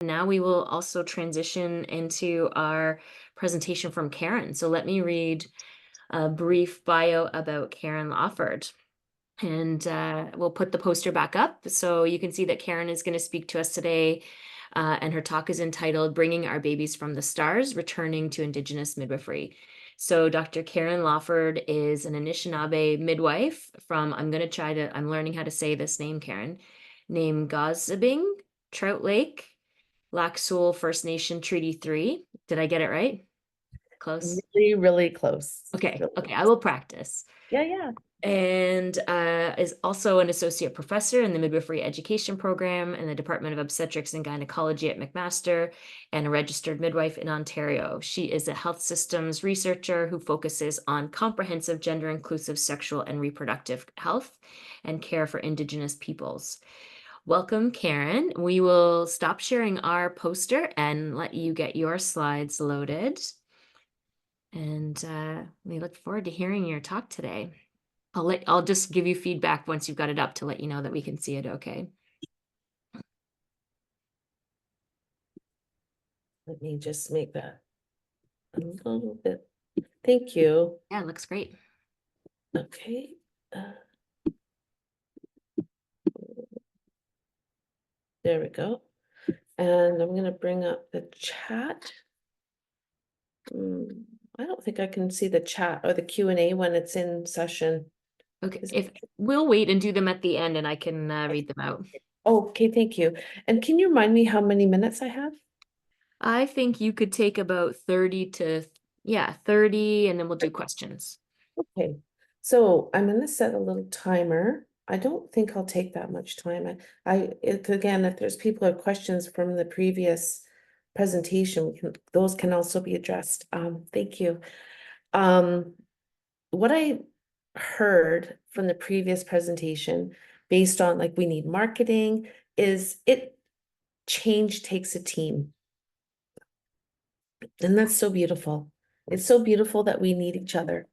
Now we will also transition into our presentation from Karen. So let me read a brief bio about Karen Lawford. And we'll put the poster back up so you can see that Karen is going to speak to us today. And her talk is entitled Bringing Our Babies from the Stars, Returning to Indigenous Midwifery. So Dr. Karen Lawford is an Anishinaabe midwife from, I'm learning how to say this name, Karen, Namegosibiing, Trout Lake, Lac Seul First Nation Treaty 3. Did I get it right? Close? Really, really close. Okay, Really okay, I will practice. Yeah. And is also an associate professor in the midwifery education program in the Department of Obstetrics and Gynecology at McMaster and a registered midwife in Ontario. She is a health systems researcher who focuses on comprehensive gender inclusive sexual and reproductive health and care for Indigenous peoples. Welcome, Karen. We will stop sharing our poster and let you get your slides loaded. And we look forward to hearing your talk today. I'll just give you feedback once you've got it up to let you know that we can see it okay. Let me just make that a little bit. Thank you. Yeah, it looks great. Okay. There we go. And I'm going to bring up the chat. I don't think I can see the chat or the Q&A when it's in session. Okay, if we'll wait and do them at the end and I can read them out. Okay, thank you. And can you remind me how many minutes I have? I think you could take about 30 to, yeah, 30, and then we'll do questions. Okay, so I'm going to set a little timer. I don't think I'll take that much time. Again, if there's people or questions from the previous presentation, those can also be addressed. Thank you. What I heard from the previous presentation, based on like we need marketing, is change takes a team. And that's so beautiful. It's so beautiful that we need each other.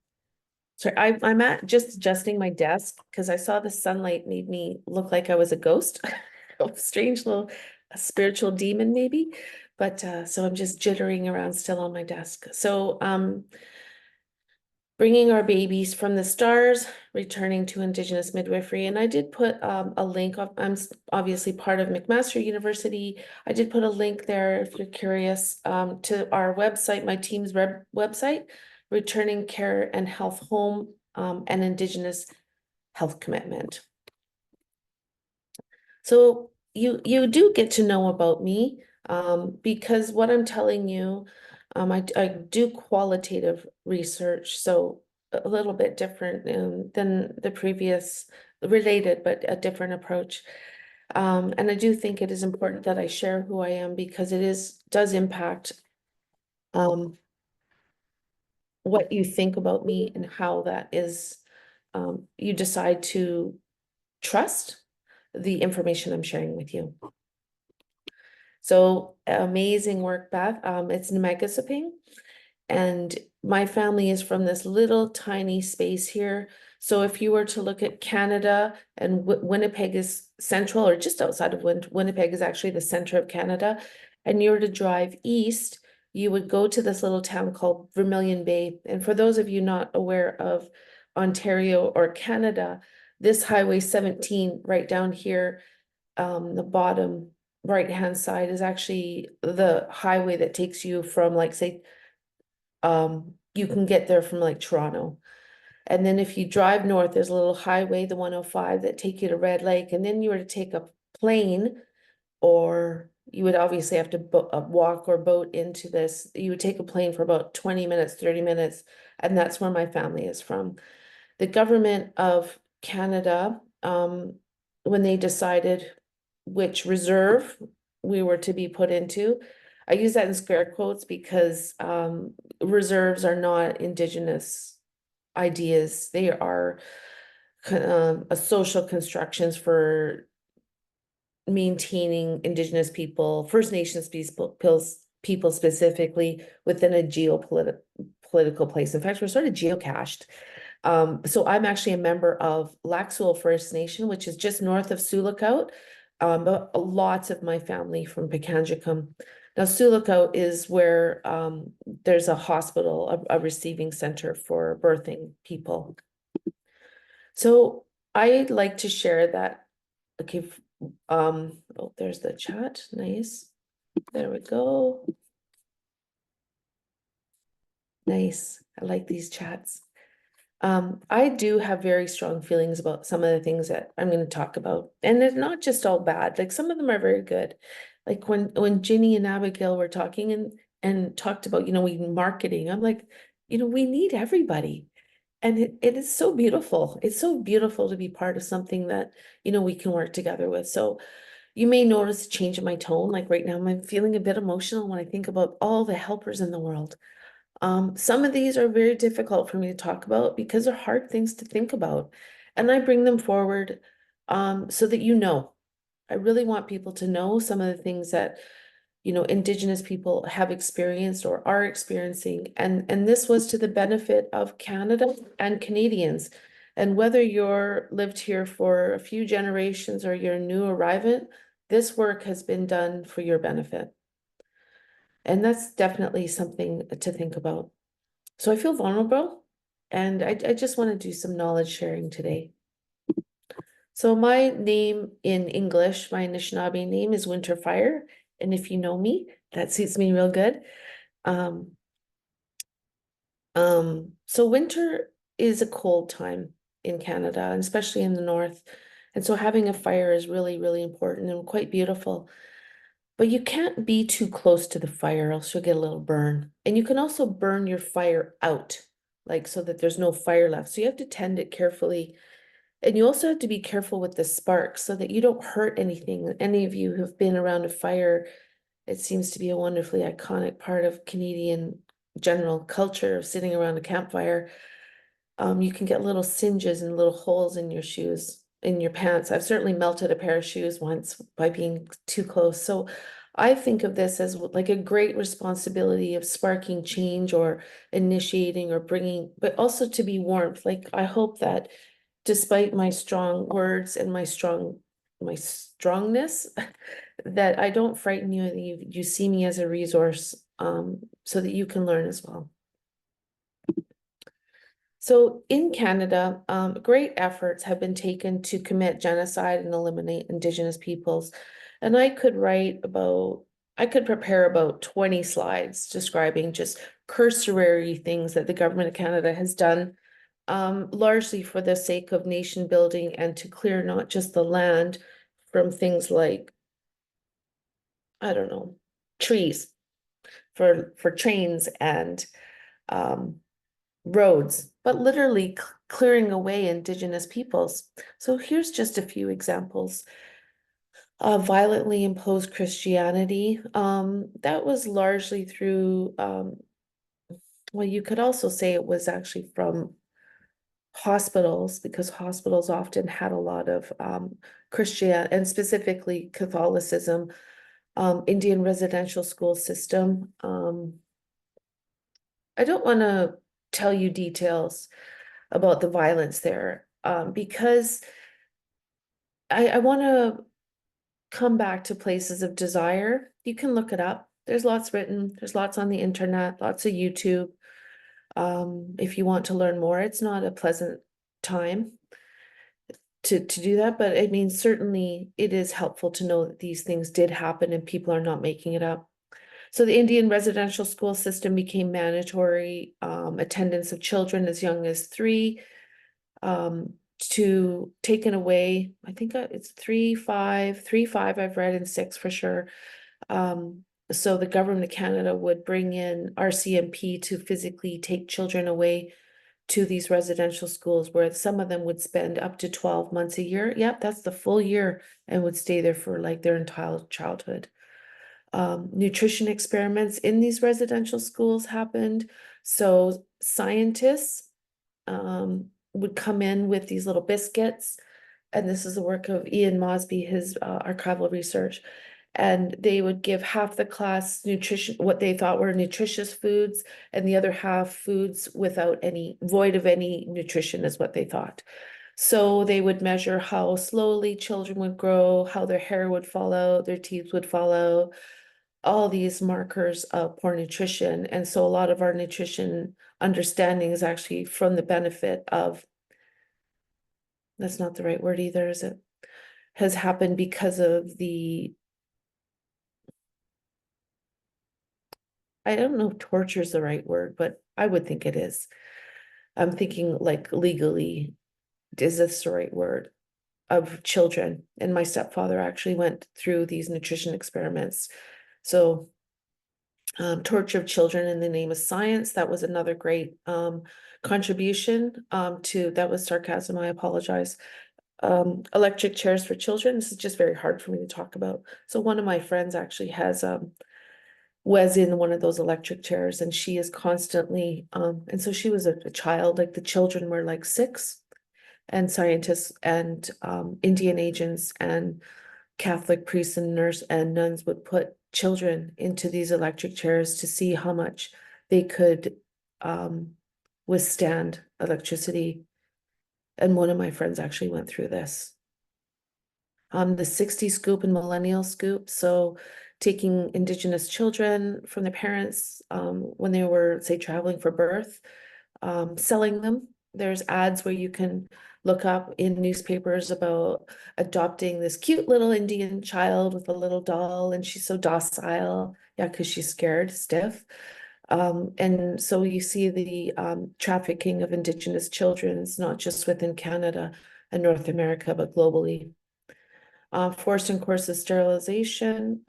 Sorry, I'm just adjusting my desk because I saw the sunlight made me look like I was a ghost. A strange little spiritual demon maybe. But so I'm just jittering around still on my desk. So bringing our babies from the stars, returning to Indigenous midwifery. And I did put a link. I'm obviously part of McMaster University. I did put a link there if you're curious to our website, my team's website, Returning Care and Health Home and Indigenous Health Commitment. So you do get to know about me because what I'm telling you, I do qualitative research, so a little bit different than the previous, related, but a different approach. And I do think it is important that I share who I am because it does impact what you think about me and how that is, you decide to trust the information I'm sharing with you. So amazing work, Beth. It's Namegosibiing, and my family is from this little tiny space here. So if you were to look at Canada, and Winnipeg is central, or just outside of Winnipeg is actually the center of Canada, and you were to drive east, you would go to this little town called Vermilion Bay. And for those of you not aware of Ontario or Canada, this Highway 17 right down here, the bottom right-hand side is actually the highway that takes you from, like, say, you can get there from like Toronto. And then if you drive north, there's a little highway, the 105, that take you to Red Lake. And then you were to take a plane, or you would obviously have to walk or boat into this. You would take a plane for about 20 minutes, 30 minutes. And that's where my family is from. The government of Canada, when they decided which reserve we were to be put into, I use that in square quotes because reserves are not Indigenous ideas. They are social constructions for maintaining Indigenous people, First Nations people specifically within a geopolitical place. In fact, we're sort of geocached. So I'm actually a member of Lac Seul First Nation, which is just north of Sioux Lookout. but lots of my family from Pikangikum. Now, Sioux Lookout is where there's a hospital, a receiving center for birthing people. So I'd like to share that. Okay, oh, there's the chat. Nice. There we go. Nice. I like these chats. I do have very strong feelings about some of the things that I'm going to talk about. And it's not just all bad. Like some of them are very good. Like when Ginny and Abigail were talking and talked about, we marketing, I'm like, we need everybody. And it is so beautiful. It's so beautiful to be part of something that, we can work together with. So you may notice a change in my tone. Like right now, I'm feeling a bit emotional when I think about all the helpers in the world. Some of these are very difficult for me to talk about because they're hard things to think about. And I bring them forward so that I really want people to know some of the things that, Indigenous people have experienced or are experiencing. And this was to the benefit of Canada and Canadians. And whether you're lived here for a few generations or you're a new arrivant, this work has been done for your benefit. And that's definitely something to think about. So I feel vulnerable and I just want to do some knowledge sharing today. So my name in English, my Anishinaabe name is Winterfire. And if you know me, that suits me real good. So winter is a cold time in Canada, and especially in the north. And so having a fire is really, really important and quite beautiful. But you can't be too close to the fire, else you'll get a little burn. And you can also burn your fire out, like so that there's no fire left. So you have to tend it carefully. And you also have to be careful with the sparks so that you don't hurt anything. Any of you who've been around a fire, it seems to be a wonderfully iconic part of Canadian general culture of sitting around a campfire. You can get little singes and little holes in your shoes, in your pants. I've certainly melted a pair of shoes once by being too close. So I think of this as like a great responsibility of sparking change or initiating or bringing, but also to be warmth. Like I hope that despite my strong words and my strongness, that I don't frighten you and you see me as a resource so that you can learn as well. So in Canada, great efforts have been taken to commit genocide and eliminate Indigenous peoples. And I could prepare about 20 slides describing just cursory things that the government of Canada has done, largely for the sake of nation building and to clear not just the land from things like, I don't know, trees for trains and roads, but literally clearing away Indigenous peoples. So here's just a few examples. Violently imposed Christianity. That was largely through, well, you could also say it was actually from hospitals, because hospitals often had a lot of Christian and specifically Catholicism, Indian residential school system. I don't want to tell you details about the violence there because I want to come back to places of desire. You can look it up. There's lots written, there's lots on the internet, lots of YouTube. If you want to learn more, it's not a pleasant time to do that, but I mean, certainly it is helpful to know that these things did happen and people are not making it up. So the Indian residential school system became mandatory attendance of children as young as 3, to taken away. I think it's 3, 5, 3, 5 I've read, and 6 for sure. So the government of Canada would bring in RCMP to physically take children away to these residential schools where some of them would spend up to 12 months a year. Yep, that's the full year, and would stay there for like their entire childhood. Nutrition experiments in these residential schools happened. So scientists would come in with these little biscuits, and this is the work of Ian Mosby, his archival research. And they would give half the class nutrition, what they thought were nutritious foods, and the other half foods void of any nutrition is what they thought. So they would measure how slowly children would grow, how their hair would fall out, their teeth would fall out, all these markers of poor nutrition. And so a lot of our nutrition understanding is actually from the benefit of, that's not the right word either, is it? Has happened because of the, I don't know if torture is the right word, but I would think it is. I'm thinking like legally, is this the right word? Of children. And my stepfather actually went through these nutrition experiments. So torture of children in the name of science, that was another great contribution to, that was sarcasm, I apologize. Electric chairs for children, this is just very hard for me to talk about. So one of my friends actually has was in one of those electric chairs, and she is constantly and so she was a child, like the children were like 6, and scientists and Indian agents and Catholic priests and nurse and nuns would put children into these electric chairs to see how much they could withstand electricity. And one of my friends actually went through this. The 60 scoop and millennial scoop. So taking Indigenous children from their parents when they were, say, traveling for birth, selling them. There's ads where you can look up in newspapers about adopting this cute little Indian child with a little doll, and she's so docile. Yeah, because she's scared, stiff. And so you see the trafficking of Indigenous children. It's not just within Canada and North America, but globally. Forced and coercive sterilization.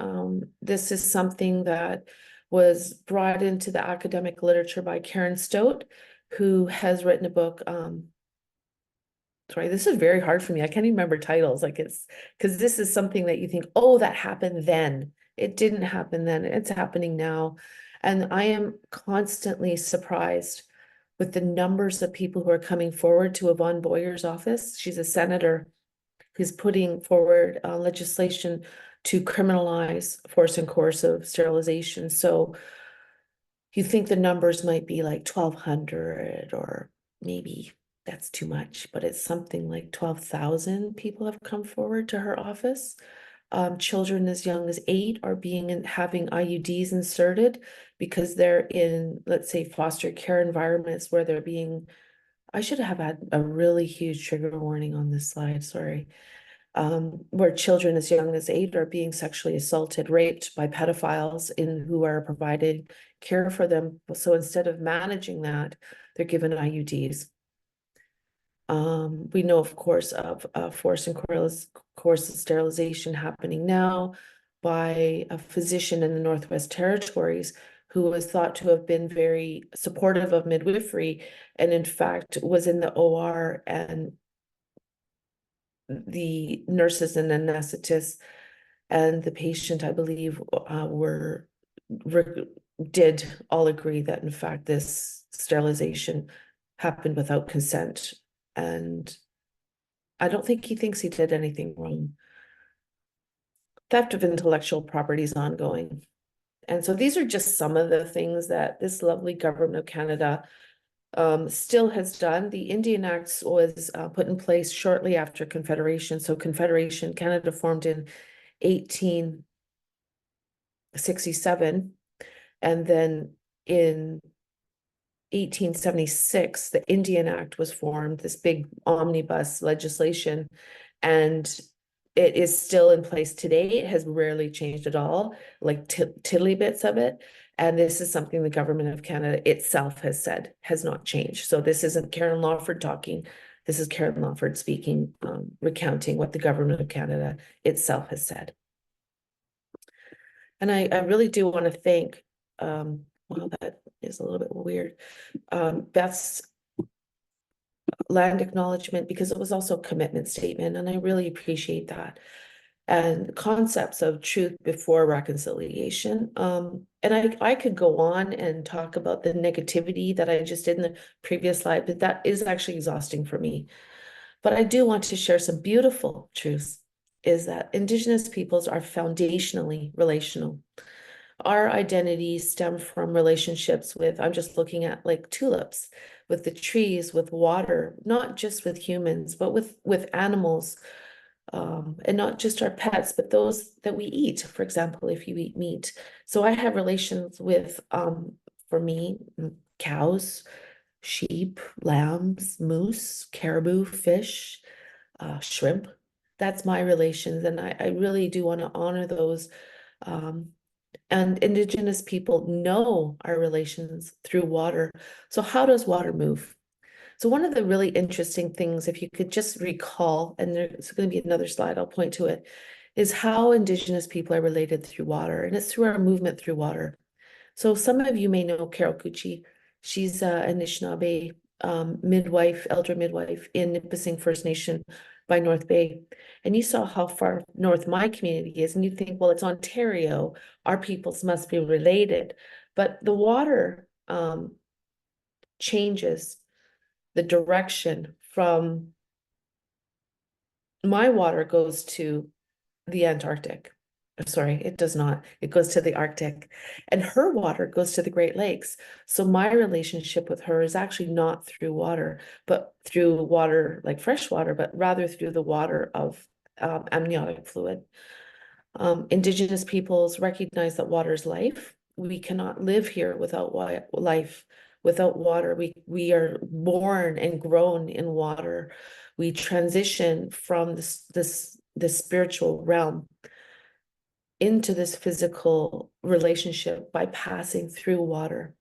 This is something that was brought into the academic literature by Karen Stout, who has written a book. Sorry, this is very hard for me. I can't even remember titles. Like it's because this is something that you think, oh, that happened then. It didn't happen then. It's happening now. And I am constantly surprised with the numbers of people who are coming forward to Yvonne Boyer's office. She's a senator who's putting forward legislation to criminalize forced and coercive sterilization. So you think the numbers might be like 1,200, or maybe that's too much, but it's something like 12,000 people have come forward to her office. Children as young as 8 are having IUDs inserted because they're in, let's say, foster care environments where they're being, I should have had a really huge trigger warning on this slide, sorry. Where children as young as 8 are being sexually assaulted, raped by pedophiles who are providing care for them. So instead of managing that, they're given IUDs. We know, of course, of forced and coercive sterilization happening now by a physician in the Northwest Territories who was thought to have been very supportive of midwifery, and in fact was in the OR, and the nurses and anesthetists and the patient, I believe, did all agree that in fact this sterilization happened without consent. And I don't think he thinks he did anything wrong. Theft of intellectual property is ongoing. And so these are just some of the things that this lovely government of Canada still has done. The Indian Act was put in place shortly after Confederation. So Confederation, Canada formed in 1867. And then in 1876, the Indian Act was formed, this big omnibus legislation, and it is still in place today. It has rarely changed at all, like tiddly bits of it. And this is something the government of Canada itself has said has not changed. So this isn't Karen Lawford talking. This is Karen Lawford speaking, recounting what the government of Canada itself has said. And I really do want to thank, well, that is a little bit weird, Beth's land acknowledgement, because it was also a commitment statement, and I really appreciate that. And concepts of truth before reconciliation. And I could go on and talk about the negativity that I just did in the previous slide, but that is actually exhausting for me. But I do want to share some beautiful truths, is that Indigenous peoples are foundationally relational. Our identities stem from relationships with, I'm just looking at like tulips, with the trees, with water, not just with humans, but with animals, and not just our pets, but those that we eat. For example, if you eat meat. So I have relations with, for me, cows, sheep, lambs, moose, caribou, fish, shrimp. That's my relations, and I really do want to honor those. And Indigenous people know our relations through water. So how does water move? So one of the really interesting things, if you could just recall, and there's going to be another slide, I'll point to it, is how Indigenous people are related through water, and it's through our movement through water. So some of you may know Carol Cucci. She's a Anishinaabe midwife, elder midwife in Nipissing First Nation by North Bay. And you saw how far north my community is, and you think, well, it's Ontario, our peoples must be related. But the water changes the direction from my water goes to the Antarctic. Sorry, it does not. It goes to the Arctic, and her water goes to the Great Lakes. So my relationship with her is actually not through water, but through water like fresh water, but rather through the water of amniotic fluid. Indigenous peoples recognize that water is life. We cannot live here without life, without water. We are born and grown in water. We transition from this spiritual realm into this physical relationship by passing through water.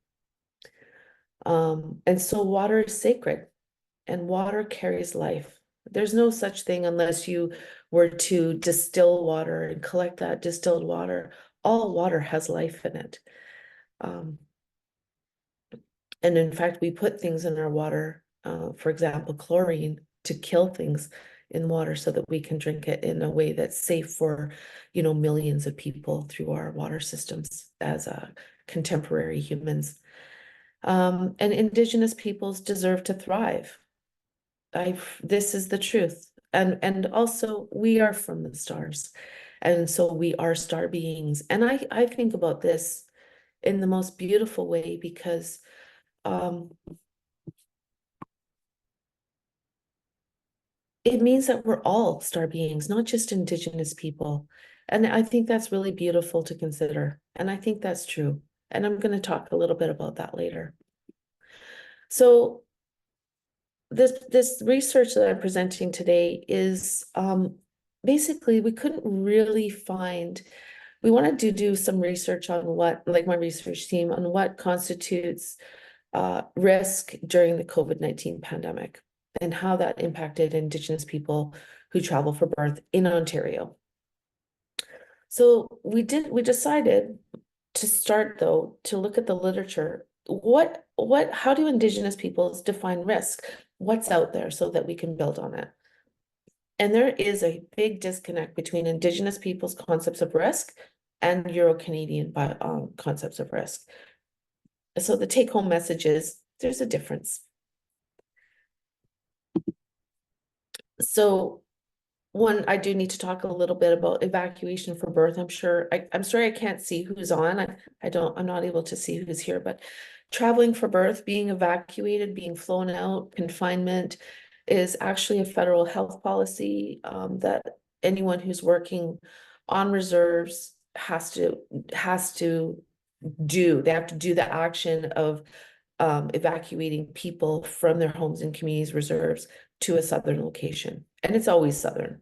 And so water is sacred, and water carries life. There's no such thing unless you were to distill water and collect that distilled water. All water has life in it. And in fact, we put things in our water, for example, chlorine, to kill things in water so that we can drink it in a way that's safe for, millions of people through our water systems as contemporary humans. And Indigenous peoples deserve to thrive. This is the truth. And also we are from the stars. And so we are star beings. And I think about this in the most beautiful way because it means that we're all star beings, not just Indigenous people. And I think that's really beautiful to consider. And I think that's true. And I'm going to talk a little bit about that later. So this research that I'm presenting today is basically we couldn't really find, we wanted to do some research on what, like my research team, on what constitutes risk during the COVID-19 pandemic and how that impacted Indigenous people who travel for birth in Ontario. So we decided to start though, to look at the literature. How do Indigenous peoples define risk? What's out there so that we can build on it? And there is a big disconnect between Indigenous peoples' concepts of risk and Euro-Canadian concepts of risk. So the take-home message is there's a difference. So one, I do need to talk a little bit about evacuation for birth. I'm sorry I can't see who's on. I'm not able to see who's here, but traveling for birth, being evacuated, being flown out, confinement is actually a federal health policy that anyone who's working on reserves has to do. They have to do the action of evacuating people from their homes and communities reserves to a southern location. And it's always southern.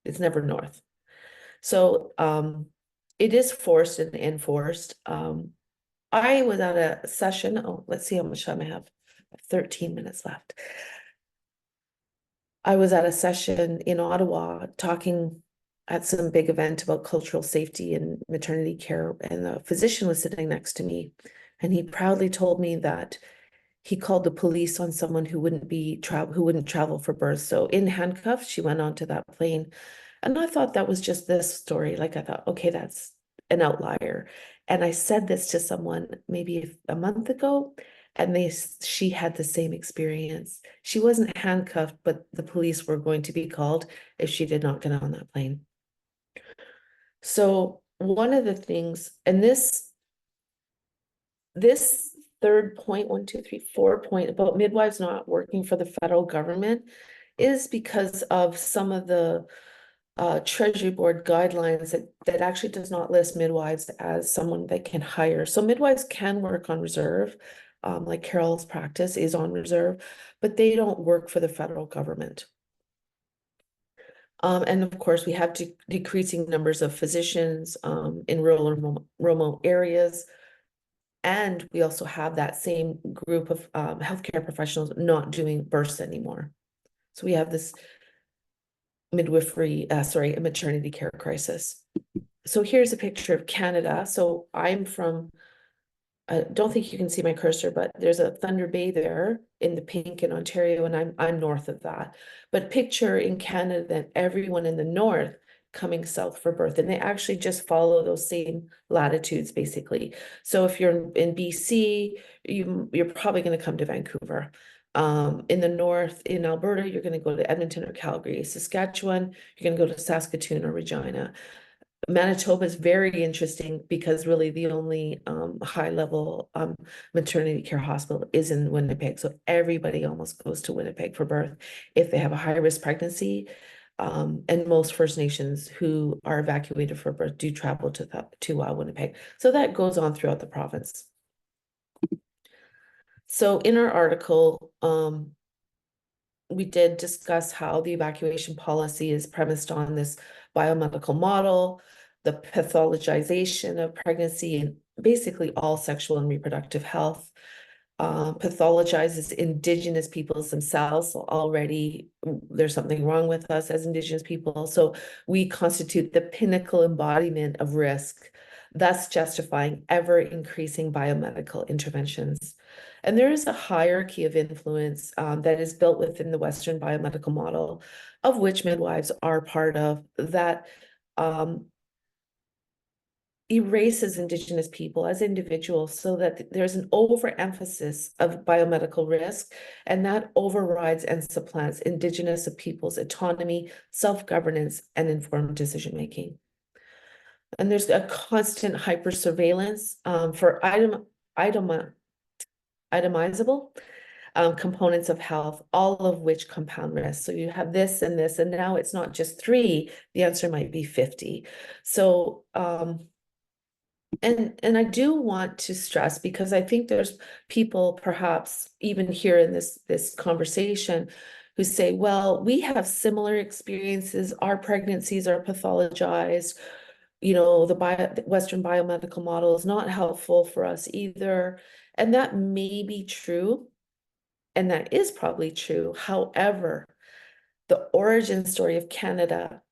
It's never north. So it is forced and enforced. I was at a session. Oh, let's see how much time I have. 13 minutes left. I was at a session in Ottawa talking at some big event about cultural safety and maternity care, and the physician was sitting next to me, and he proudly told me that he called the police on someone who wouldn't travel for birth. So in handcuffs, she went onto that plane. And I thought that was just this story. Like I thought, okay, that's an outlier. And I said this to someone maybe a month ago, and she had the same experience. She wasn't handcuffed, but the police were going to be called if she did not get on that plane. So one of the things, and this third point, 1, 2, 3, 4 point about midwives not working for the federal government is because of some of the Treasury Board guidelines that actually does not list midwives as someone they can hire. So midwives can work on reserve, like Carol's practice is on reserve, but they don't work for the federal government. And of course, we have decreasing numbers of physicians in rural and remote areas. And we also have that same group of healthcare professionals not doing births anymore. So we have this midwifery, a maternity care crisis. So here's a picture of Canada. So I'm from, I don't think you can see my cursor, but there's a Thunder Bay there in the pink in Ontario, and I'm north of that. But picture in Canada that everyone in the north coming south for birth, and they actually just follow those same latitudes basically. So if you're in BC, you're probably going to come to Vancouver. In the north, in Alberta, you're going to go to Edmonton or Calgary. Saskatchewan, you're going to go to Saskatoon or Regina. Manitoba is very interesting because really the only high level maternity care hospital is in Winnipeg. So everybody almost goes to Winnipeg for birth if they have a high risk pregnancy. And most First Nations who are evacuated for birth do travel to Winnipeg. So that goes on throughout the province. So in our article, we did discuss how the evacuation policy is premised on this biomedical model, the pathologization of pregnancy, and basically all sexual and reproductive health. Pathologizes Indigenous peoples themselves. So already there's something wrong with us as Indigenous people. So we constitute the pinnacle embodiment of risk, thus justifying ever increasing biomedical interventions. And there is a hierarchy of influence that is built within the Western biomedical model, of which midwives are part of, that erases Indigenous people as individuals so that there's an overemphasis of biomedical risk, and that overrides and supplants Indigenous peoples' autonomy, self-governance, and informed decision-making. And there's a constant hyper-surveillance for itemizable components of health, all of which compound risk. So you have this, and now it's not just 3, the answer might be 50. So, and I do want to stress, because I think there's people perhaps even here in this conversation who say, well, we have similar experiences, our pregnancies are pathologized, the Western biomedical model is not helpful for us either. And that may be true, and that is probably true. However, the origin story of Canada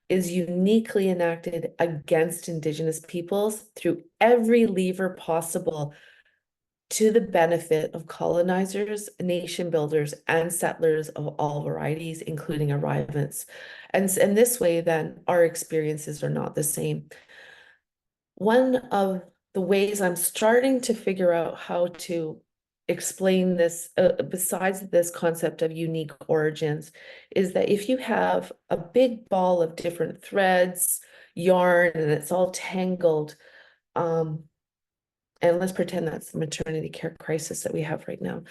is uniquely enacted against Indigenous peoples through every lever possible, to the benefit of colonizers, nation builders, and settlers of all varieties, including arrivants. And this way, then, our experiences are not the same. One of the ways I'm starting to figure out how to explain this, besides this concept of unique origins, is that if you have a big ball of different threads, yarn, and it's all tangled, and let's pretend that's the maternity care crisis that we have right now,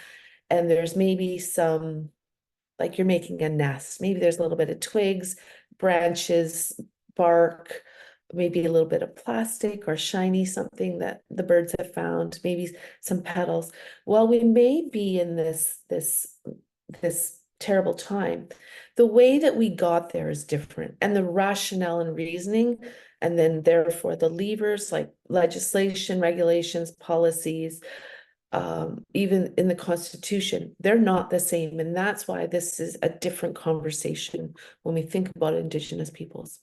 and there's maybe some, like you're making a nest, maybe there's a little bit of twigs, branches, bark, maybe a little bit of plastic or shiny something that the birds have found, maybe some petals. Well, we may be in this terrible time. The way that we got there is different, and the rationale and reasoning, and then therefore the levers like legislation, regulations, policies, even in the Constitution, they're not the same. And that's why this is a different conversation when we think about Indigenous peoples.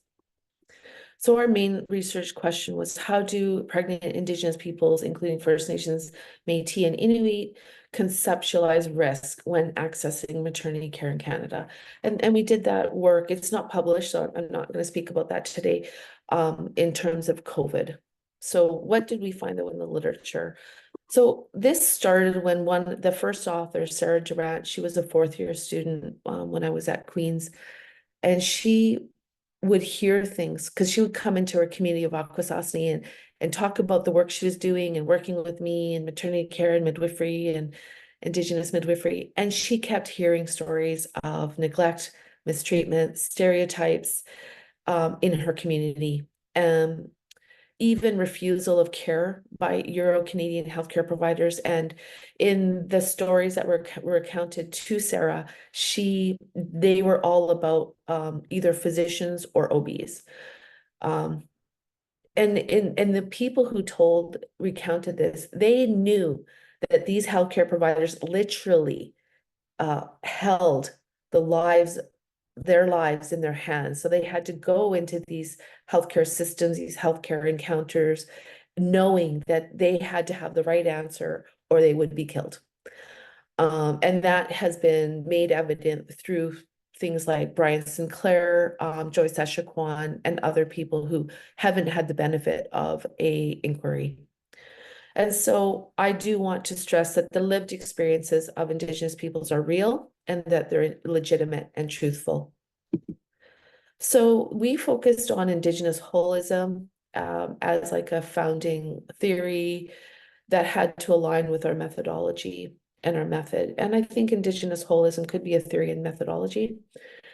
So our main research question was, how do pregnant Indigenous peoples, including First Nations, Métis, and Inuit, conceptualize risk when accessing maternity care in Canada? And we did that work. It's not published, so I'm not going to speak about that today, in terms of COVID. So what did we find though in the literature? So this started when the first author, Sarah Durant, she was a 4th-year student when I was at Queen's, and she would hear things because she would come into her community of Akwesasne, and talk about the work she was doing and working with me in maternity care and midwifery and Indigenous midwifery. And she kept hearing stories of neglect, mistreatment, stereotypes in her community. Even refusal of care by Euro-Canadian healthcare providers. And in the stories that were recounted to Sarah, they were all about either physicians or OBs. And the people who recounted this, they knew that these healthcare providers literally held their lives in their hands. So they had to go into these healthcare systems, these healthcare encounters, knowing that they had to have the right answer or they would be killed. And that has been made evident through things like Brian Sinclair, Joyce Echaquan, and other people who haven't had the benefit of a inquiry. And so I do want to stress that the lived experiences of Indigenous peoples are real and that they're legitimate and truthful. So we focused on Indigenous holism as like a founding theory that had to align with our methodology and our method. And I think Indigenous holism could be a theory and methodology.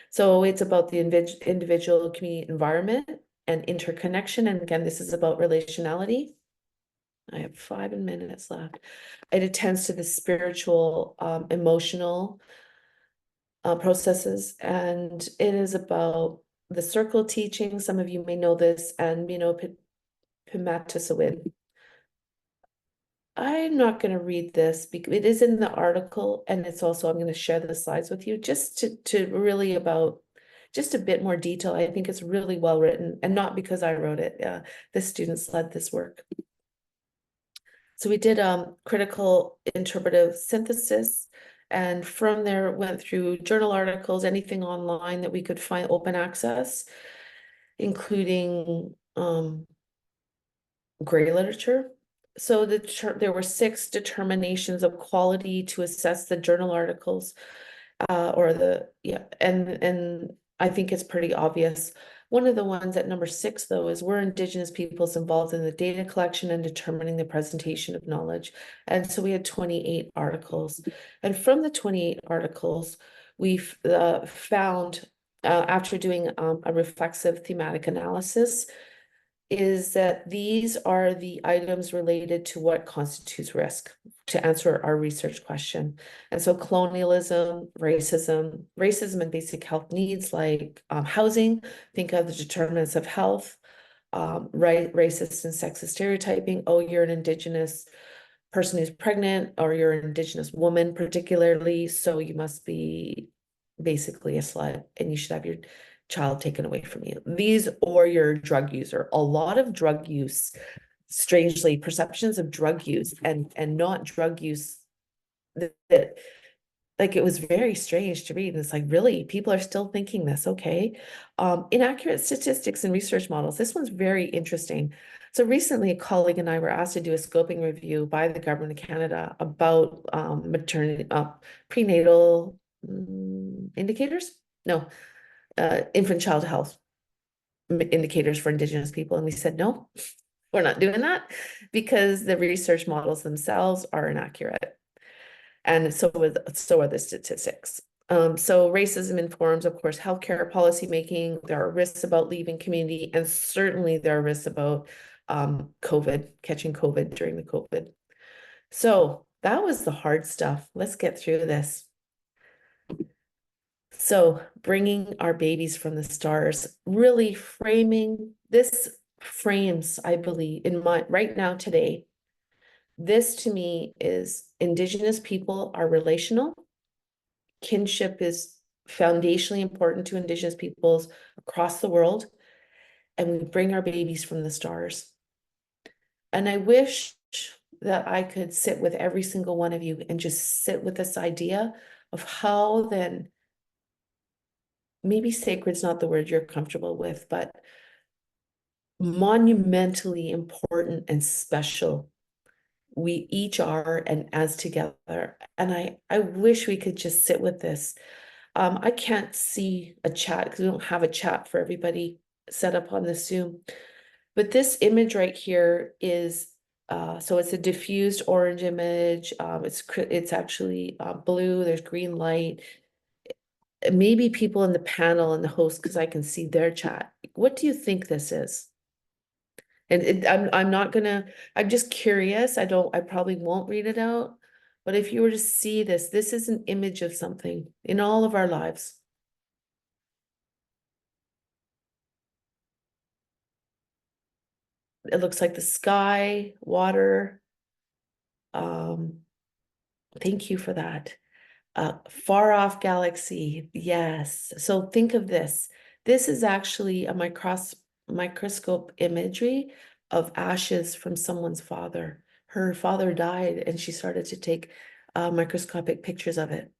So it's about the individual community environment and interconnection. And again, this is about relationality. I have 5 minutes left. It attends to the spiritual, emotional processes, and it is about the circle teaching. Some of you may know this, and Pimatisawin. I'm not going to read this because it is in the article, and it's also, I'm going to share the slides with you just to really about just a bit more detail. I think it's really well written, and not because I wrote it. The students led this work. So we did critical interpretive synthesis, and from there went through journal articles, anything online that we could find open access, including gray literature. So there were 6 determinations of quality to assess the journal articles, and I think it's pretty obvious. One of the ones at number 6, though, is were Indigenous peoples involved in the data collection and determining the presentation of knowledge. And so we had 28 articles. And from the 28 articles, we found, after doing a reflexive thematic analysis, is that these are the items related to what constitutes risk to answer our research question. And so colonialism, racism and basic health needs like housing, think of the determinants of health, racist and sexist stereotyping. Oh, you're an Indigenous person who's pregnant, or you're an Indigenous woman particularly, so you must be basically a slut and you should have your child taken away from you. These, or you're a drug user. A lot of drug use, strangely, perceptions of drug use and not drug use that like, it was very strange to read. And it's like, really, people are still thinking this, okay? Inaccurate statistics and research models. This one's very interesting. So recently, a colleague and I were asked to do a scoping review by the government of Canada about maternity, prenatal indicators? No, infant child health indicators for Indigenous people. And we said, no, we're not doing that because the research models themselves are inaccurate. And so are the statistics. So racism informs, of course, healthcare policymaking. There are risks about leaving community, and certainly there are risks about catching COVID during the COVID. So that was the hard stuff. Let's get through this. So bringing our babies from the stars, really framing this frames, I believe, right now today, this to me is Indigenous people are relational. Kinship is foundationally important to Indigenous peoples across the world, and we bring our babies from the stars. And I wish that I could sit with every single one of you and just sit with this idea of how then, maybe sacred's not the word you're comfortable with, but monumentally important and special we each are and as together. And I wish we could just sit with this. I can't see a chat because we don't have a chat for everybody set up on the Zoom. But this image right here is, so it's a diffused orange image. It's actually blue. There's green light. Maybe people in the panel and the host, because I can see their chat. What do you think this is? And I'm not gonna, I'm just curious. I probably won't read it out. But if you were to see this, this is an image of something in all of our lives. It looks like the sky, water. Thank you for that. Far off galaxy, yes. So think of this. This is actually a microscope imagery of ashes from someone's father. Her father died and she started to take microscopic pictures of it.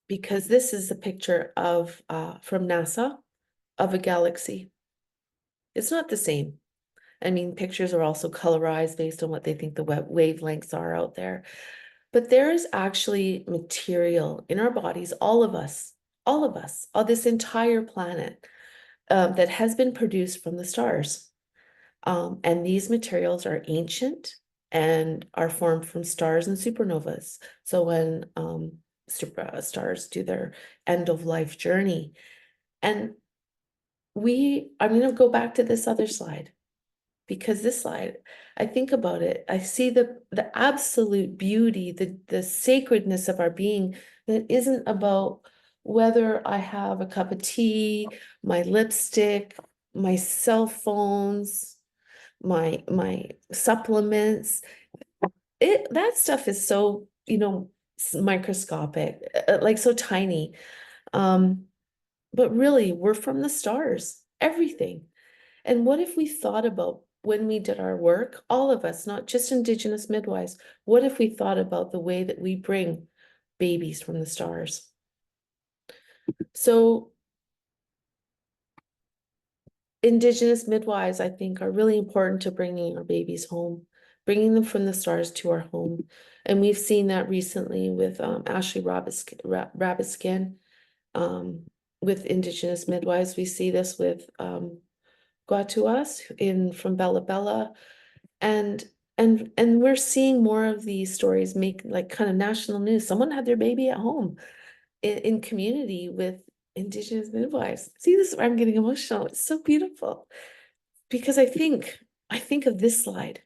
Because this is a picture of from NASA of a galaxy. It's not the same. I mean, pictures are also colorized based on what they think the wavelengths are out there. But there is actually material in our bodies, all of us, on this entire planet, that has been produced from the stars. And these materials are ancient and are formed from stars and supernovas. So when stars do their end of life journey, and I'm going to go back to this other slide. Because this slide, I think about it, I see the absolute beauty, the sacredness of our being that isn't about whether I have a cup of tea, my lipstick, my cell phones, my supplements. That stuff is so, microscopic, like so tiny. But really, we're from the stars, everything. And what if we thought about when we did our work, all of us, not just Indigenous midwives, what if we thought about the way that we bring babies from the stars? So Indigenous midwives, I think, are really important to bringing our babies home, bringing them from the stars to our home. And we've seen that recently with Ashley Rabiskin, with Indigenous midwives. We see this with Guatuas from Bella Bella. And we're seeing more of these stories make like kind of national news. Someone had their baby at home in community with Indigenous midwives. See, this is where I'm getting emotional. It's so beautiful because I think of this slide.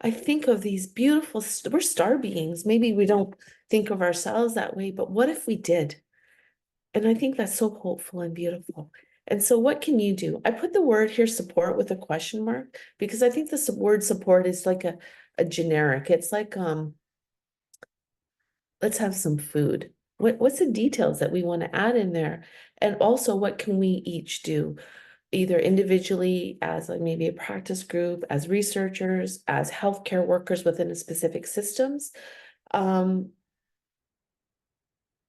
I think of these beautiful, we're star beings. Maybe we don't think of ourselves that way, but what if we did? And I think that's so hopeful and beautiful. And so what can you do? I put the word here support with a question mark because I think the word support is like a generic. It's like, let's have some food. What's the details that we want to add in there? And also what can we each do? Either individually as like maybe a practice group, as researchers, as healthcare workers within a specific systems.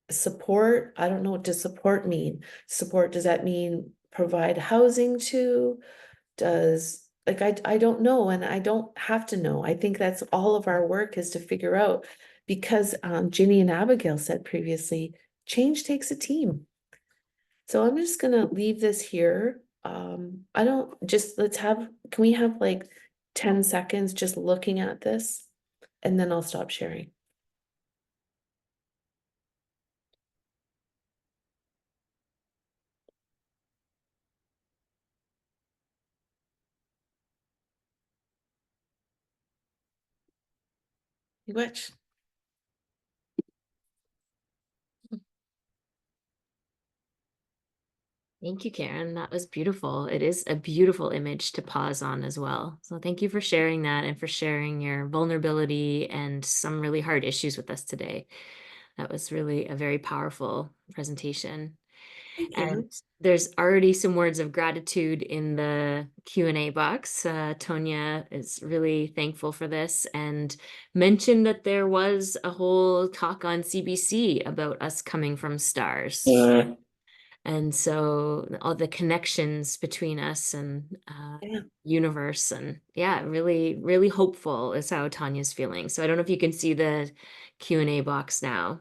Support, I don't know what does support mean. Support, does that mean provide housing to? I don't know, and I don't have to know. I think that's all of our work is to figure out, because Ginny and Abigail said previously, change takes a team. So I'm just gonna leave this here. I don't just can we have like 10 seconds just looking at this, and then I'll stop sharing. Which Thank you, Karen. That was beautiful. It is a beautiful image to pause on as well. So thank you for sharing that and for sharing your vulnerability and some really hard issues with us today. That was really a very powerful presentation. Thank And you. there's already some words of gratitude in the Q&A box. Tonya is really thankful for this and mentioned that there was a whole talk on CBC about us coming from stars. Yeah. And so all the connections between us and Yeah. universe, and yeah, really, really hopeful is how Tanya's feeling. So I don't know if you can see the Q&A box now.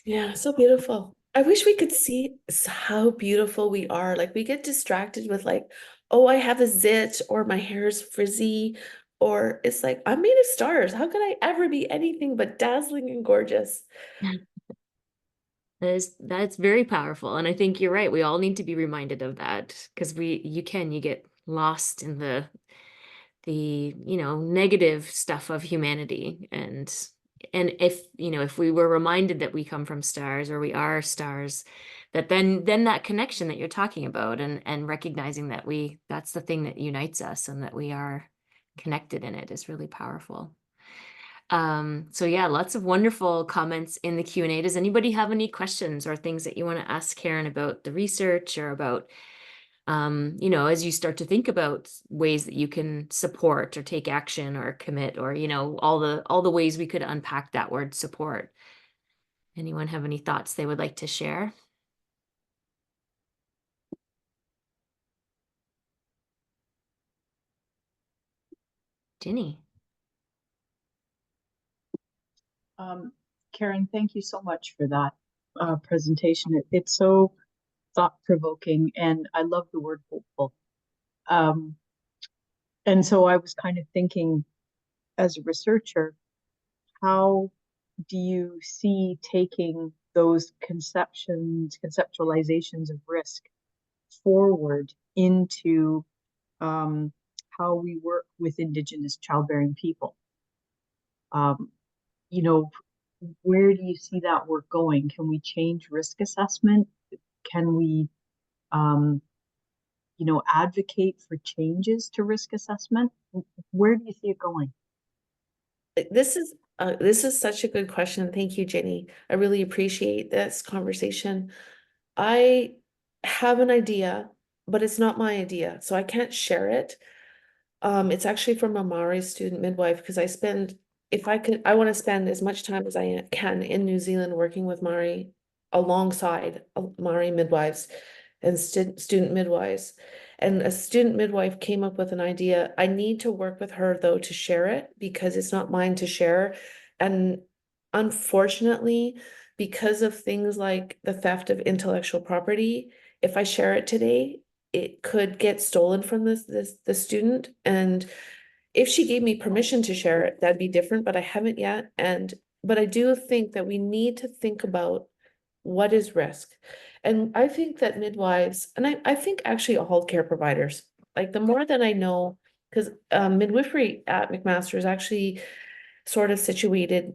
Yeah, so beautiful. I wish we could see how beautiful we are. Like we get distracted with like, oh, I have a zit or my hair is frizzy, or it's like I'm made of stars. How could I ever be anything but dazzling and gorgeous? That's very powerful. And I think you're right. We all need to be reminded of that because you get lost in the negative stuff of humanity. And if we were reminded that we come from stars or we are stars, that then that connection that you're talking about and recognizing that that's the thing that unites us and that we are connected in it is really powerful. So yeah, lots of wonderful comments in the Q&A. Does anybody have any questions or things that you want to ask Karen about the research or about, as you start to think about ways that you can support or take action or commit or, all the ways we could unpack that word support. Anyone have any thoughts they would like to share? Ginny. Um, Karen, thank you so much for that presentation. It's so thought-provoking, and I love the word hopeful. And so I was kind of thinking, as a researcher, how do you see taking those conceptualizations of risk forward into how we work with Indigenous childbearing people? Um, you know, where do you see that work going? Can we change risk assessment? Can we, um, advocate for changes to risk assessment? Where do you see it going? This is such a good question. Thank you, Jenny. I really appreciate this conversation. I have an idea, but it's not my idea, so I can't share it. It's actually from a Maori student midwife because I want to spend as much time as I can in New Zealand working with Maori alongside Maori midwives and student midwives. And a student midwife came up with an idea. I need to work with her though to share it because it's not mine to share. And unfortunately, because of things like the theft of intellectual property, if I share it today, it could get stolen from the student. And if she gave me permission to share it, that'd be different, but I haven't yet. But I do think that we need to think about what is risk. And I think that midwives, and I think actually all care providers, like the more that I know, because midwifery at McMaster is actually sort of situated.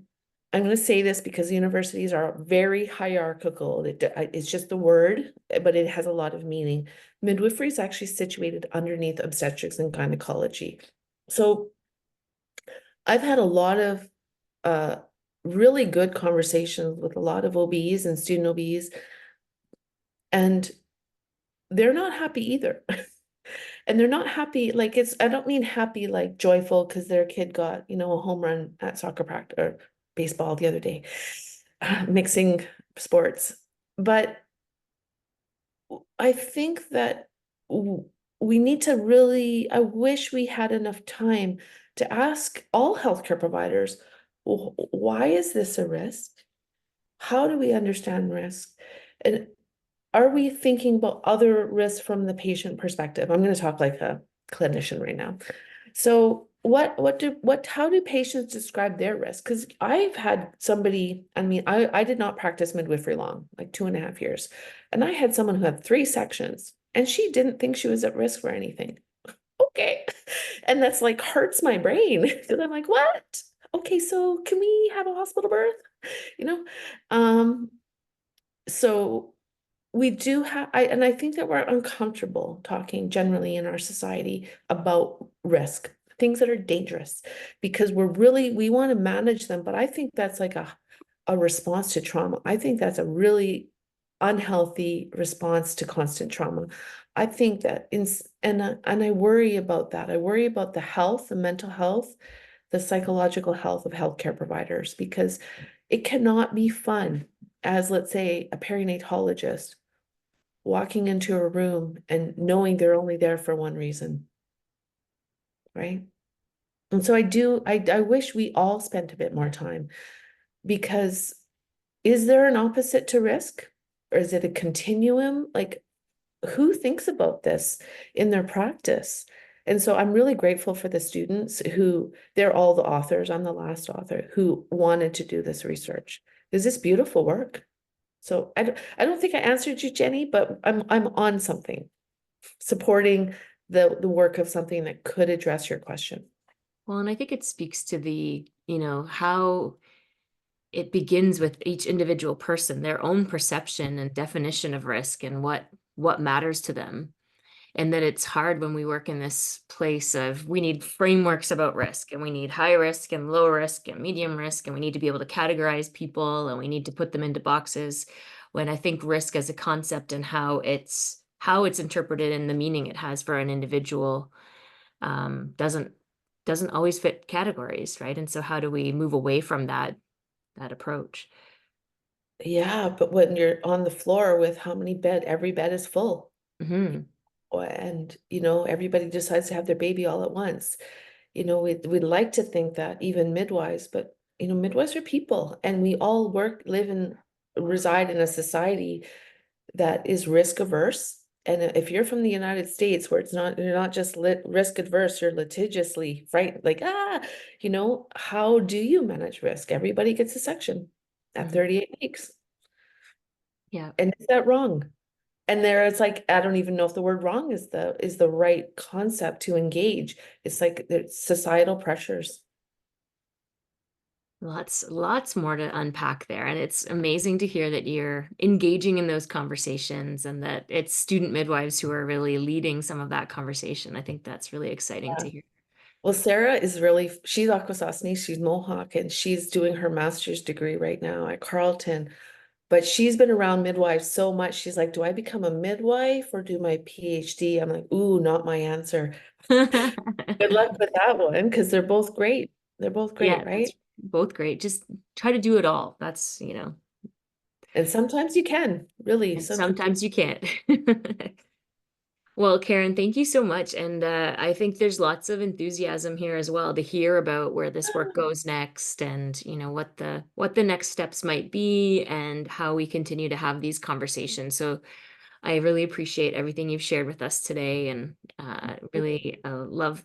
I'm going to say this because the universities are very hierarchical. It's just the word, but it has a lot of meaning. Midwifery is actually situated underneath obstetrics and gynecology. So I've had a lot of uh, really good conversations with a lot of OBs and student OBs, and they're not happy either. And they're not happy, like I don't mean happy like joyful because their kid got, a home run at soccer practice or baseball the other day, mixing sports. But I think that we need to really, I wish we had enough time to ask all healthcare providers, why is this a risk? How do we understand risk? And are we thinking about other risks from the patient perspective? I'm going to talk like a clinician right now. So how do patients describe their risk? Because I've had somebody, I did not practice midwifery long, like 2.5 years. And I had someone who had 3 sections and she didn't think she was at risk for anything. Okay. And that's like hurts my brain because I'm like, what? Okay, so can we have a hospital birth? You know? So we do have, and I think that we're uncomfortable talking generally in our society about risk, things that are dangerous, because we want to manage them. But I think that's like a response to trauma. I think that's a really unhealthy response to constant trauma. I think that and I worry about that. I worry about the health, the mental health, the psychological health of healthcare providers, because it cannot be fun as, let's say, a perinatologist walking into a room and knowing they're only there for one reason, right? And so I wish we all spent a bit more time, because is there an opposite to risk? Or is it a continuum? Like, who thinks about this in their practice? And so I'm really grateful for the students who, they're all the authors, I'm the last author, who wanted to do this research. Is this beautiful work? So I don't think I answered you, Jenny, but I'm on something, supporting the work of something that could address your question. Well, and I think it speaks to the, how it begins with each individual person, their own perception and definition of risk and what matters to them. And that it's hard when we work in this place of we need frameworks about risk, and we need high risk and low risk and medium risk, and we need to be able to categorize people, and we need to put them into boxes, when I think risk as a concept and how it's interpreted and the meaning it has for an individual doesn't always fit categories, right? And so how do we move away from that approach? Yeah, but when you're on the floor with how many every bed is full. Hmm. And everybody decides to have their baby all at once. We'd like to think that even midwives, but midwives are people, and we all live and reside in a society that is risk averse. And if you're from the United States, where you're not just risk adverse, you're litigiously frightened, like, how do you manage risk? Everybody gets a section at 38 weeks. Yeah. And is that wrong? And there it's like, I don't even know if the word wrong is the right concept to engage. It's like there's societal pressures. Lots more to unpack there. And it's amazing to hear that you're engaging in those conversations and that it's student midwives who are really leading some of that conversation. I think that's really exciting to hear. Well, Sarah is she's Akwesasne, she's Mohawk, and she's doing her master's degree right now at Carleton. But she's been around midwives so much. She's like, do I become a midwife or do my PhD? I'm like, ooh, not my answer. Good luck with that one, because they're both great. They're both Yeah, great, that's right? both great. Just try to do it all. That's, And sometimes you can, really, and sometimes. sometimes you can't. Well, Karen, thank you so much. And I think there's lots of enthusiasm here as well to hear about where this work goes next, and what the next steps might be and how we continue to have these conversations. So I really appreciate everything you've shared with us today, and really love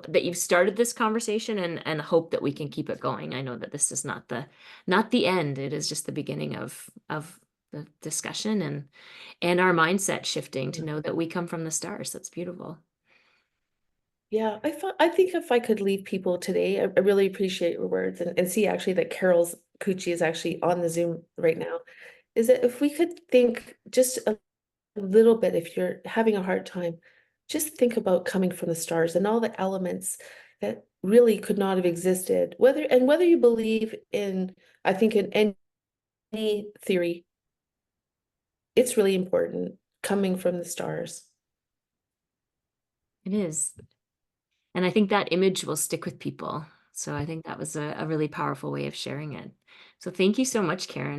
that you've started this conversation, and hope that we can keep it going. I know that this is not the end. It is just the beginning of the discussion, and our mindset shifting to know that we come from the stars. That's beautiful. Yeah, I think if I could leave people today, I really appreciate your words, and see actually that Carol's Cucci is actually on the Zoom right now, is that if we could think just a little bit, if you're having a hard time, just think about coming from the stars and all the elements that really could not have existed, whether you believe in, I think, in any theory, it's really important coming from the stars. It is. And I think that image will stick with people. So I think that was a really powerful way of sharing it. So thank you so much, Karen.